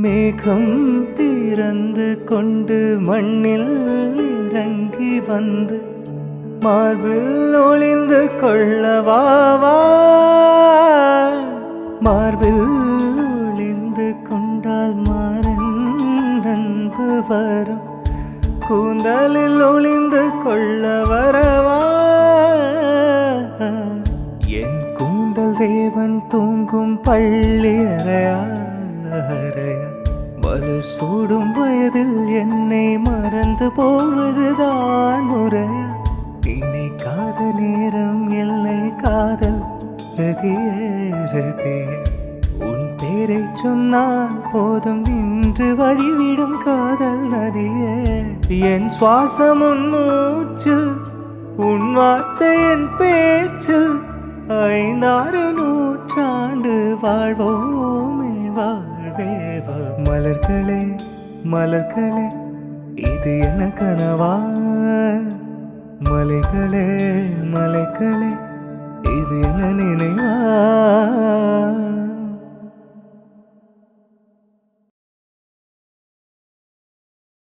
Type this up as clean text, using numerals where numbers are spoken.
மேகம் திறந்து கொண்டு மண்ணில் இறங்கி வந்து மார்பில் ஒளிந்து கொள்ளவாவா. மார்பில் ஒளிந்து கொண்டால் மாறன் அன்பு வரும், கூந்தலில் ஒளிந்து கொள்ள வரவா. என் கூந்தல் தேவன் தூங்கும் பள்ளி அறையா, மலர் சூடும் வயதில் என்னை மறந்து போவதுதான் முறையா. நினைக்காத நேரம் இல்லை காதல் ரதியே ரதியே. உன் பேரை சொன்னால் போதும் நின்று வழிவிடும் காதல் நதியே. என் சுவாசம் உன் மூச்சு, உன் வார்த்தை என் பேச்சு. 5-6 நூற்றாண்டு வாழ்வோமே வாழ்வேவா. மலர்களே மலர்களே இது என்ன கனவா. மலைகளே மலைகளே